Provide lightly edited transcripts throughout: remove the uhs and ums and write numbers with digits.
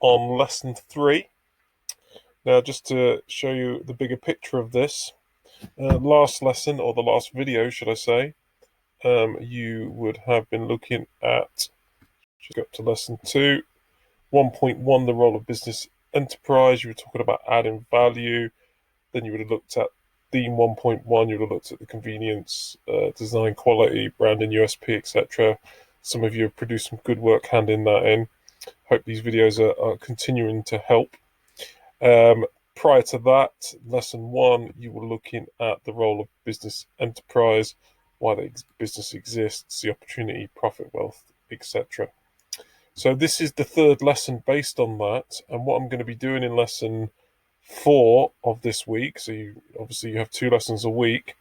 on lesson 3. Now, just to show you the bigger picture of this, last lesson, or the last video, should I say, you would have been looking at, should go up to lesson 2, 1.1, the role of business enterprise. You were talking about adding value. Then you would have looked at theme 1.1, you would have looked at the convenience, design quality, branding, USP, etc. Some of you have produced some good work handing that in. Hope these videos are continuing to help. Prior to that, lesson 1, you were looking at the role of business enterprise, why the business exists, the opportunity, profit, wealth, etc. So this is the third lesson based on that, and what I'm going to be doing in lesson 4 of this week, so you have 2 lessons a week,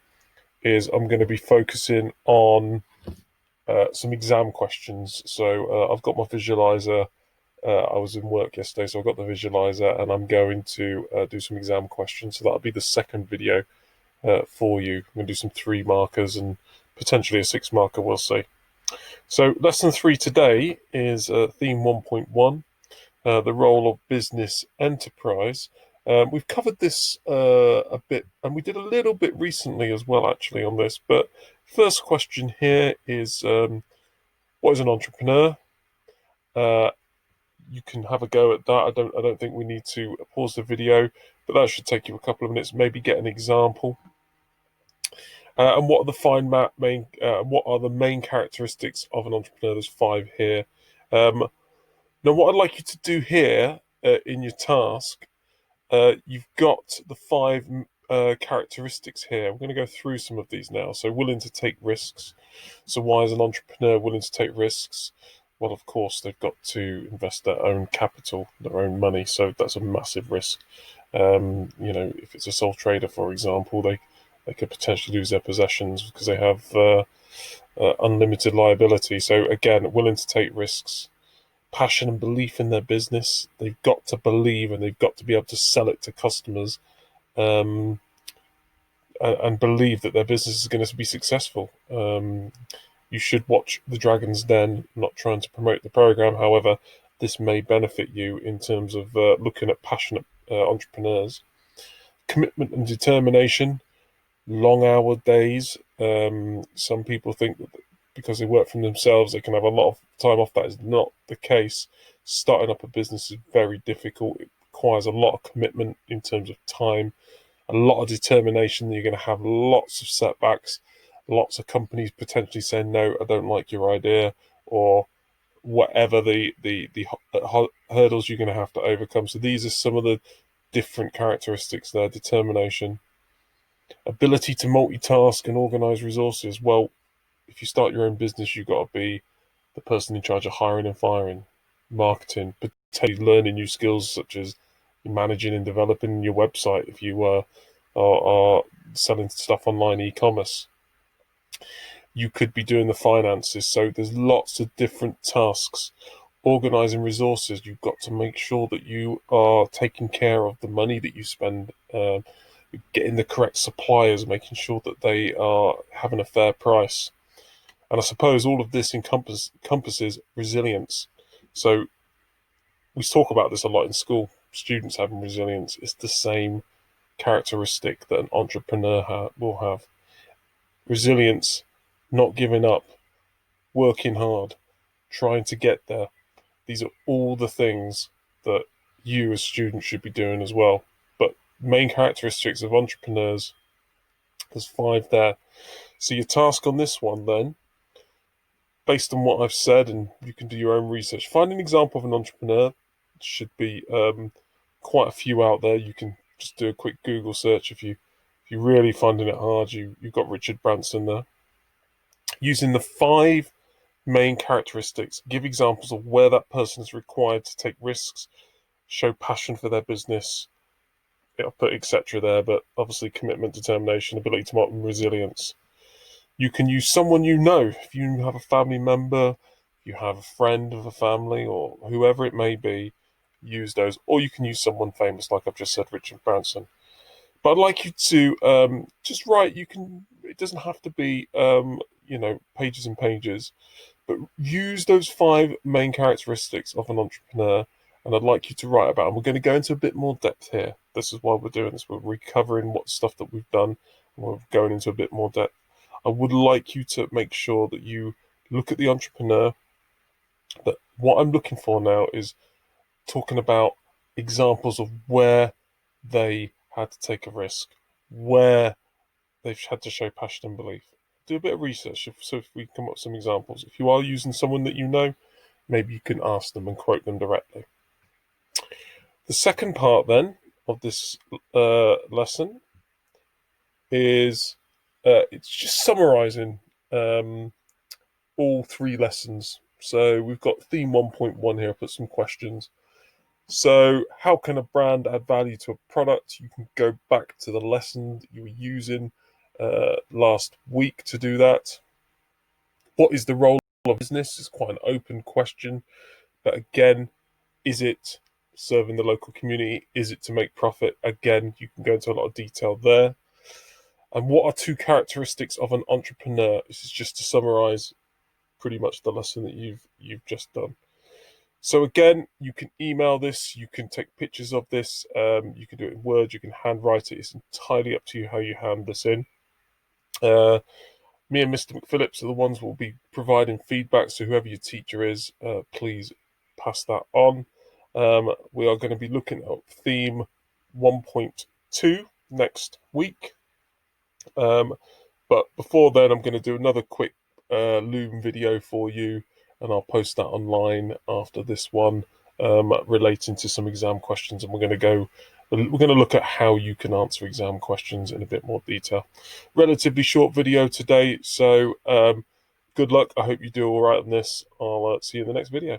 is I'm going to be focusing on some exam questions. So I've got my visualizer. I was in work yesterday, so I've got the visualizer, and I'm going to do some exam questions. So that'll be the second video for you. I'm going to do some 3 markers and potentially a 6 marker, we'll see. So lesson 3 today is theme 1.1, the role of business enterprise. We've covered this a bit, and we did a little bit recently as well, actually, on this. But first question here is, what is an entrepreneur? You can have a go at that. I don't think we need to pause the video, but that should take you a couple of minutes. Maybe get an example. And what are the main characteristics of an entrepreneur? There's 5 here. Now, what I'd like you to do here in your task, you've got the 5 characteristics here. I'm going to go through some of these now. So, willing to take risks. So, why is an entrepreneur willing to take risks? Well, of course, they've got to invest their own capital, their own money. So that's a massive risk. If it's a sole trader, for example, they could potentially lose their possessions because they have unlimited liability. So again, willing to take risks, passion and belief in their business. They've got to believe, and they've got to be able to sell it to customers, and believe that their business is going to be successful. You should watch The Dragon's Den. I'm not trying to promote the program. However, this may benefit you in terms of looking at passionate entrepreneurs. Commitment and determination, long hour days. Some people think that because they work for themselves, they can have a lot of time off. That is not the case. Starting up a business is very difficult. It requires a lot of commitment in terms of time, a lot of determination. You're going to have lots of setbacks. Lots of companies potentially saying, no, I don't like your idea, or whatever the hurdles you're going to have to overcome. So these are some of the different characteristics there. Determination, ability to multitask and organize resources. Well, if you start your own business, you've got to be the person in charge of hiring and firing, marketing, potentially learning new skills such as managing and developing your website if you are selling stuff online, e-commerce. You could be doing the finances. So there's lots of different tasks. Organizing resources, you've got to make sure that you are taking care of the money that you spend, getting the correct suppliers, making sure that they are having a fair price. And I suppose all of this encompasses resilience. So we talk about this a lot in school, students having resilience. It's the same characteristic that an entrepreneur will have. Resilience, not giving up, working hard, trying to get there. These are all the things that you as students should be doing as well. But main characteristics of entrepreneurs, there's 5 there. So your task on this one then, based on what I've said, and you can do your own research, find an example of an entrepreneur. Should be quite a few out there. You can just do a quick Google search if you're really finding it hard. You've got Richard Branson there. Using the 5 main characteristics, give examples of where that person is required to take risks, show passion for their business. I'll put etc. there, but obviously commitment, determination, ability to market, and resilience. You can use someone you know. If you have a family member, you have a friend of a family, or whoever it may be, use those. Or you can use someone famous, like I've just said, Richard Branson. But I'd like you to just write. It doesn't have to be pages and pages, but use those 5 main characteristics of an entrepreneur and I'd like you to write about. And we're going to go into a bit more depth here. This is why we're doing this. We're recovering what stuff that we've done, and we're going into a bit more depth. I would like you to make sure that you look at the entrepreneur. But what I'm looking for now is talking about examples of where they had to take a risk, where they've had to show passion and belief. Do a bit of research. So if we come up with some examples, if you are using someone that you know, maybe you can ask them and quote them directly. The second part then of this lesson is it's just summarizing all 3 lessons. So we've got theme 1.1 here. I put some questions. So how can a brand add value to a product? You can go back to the lesson that you were using last week to do that. What is the role of business? It's quite an open question. But again, is it serving the local community? Is it to make profit? Again, you can go into a lot of detail there. And what are 2 characteristics of an entrepreneur? This is just to summarize pretty much the lesson that you've just done. So again, you can email this, you can take pictures of this, you can do it in Word, you can handwrite it. It's entirely up to you how you hand this in. Me and Mr. McPhillips are the ones who will be providing feedback, so whoever your teacher is, please pass that on. We are going to be looking at theme 1.2 next week. But before then, I'm going to do another quick Loom video for you, and I'll post that online after this one, relating to some exam questions. And we're going to look at how you can answer exam questions in a bit more detail. Relatively short video today, so good luck. I hope you do all right on this. I'll see you in the next video.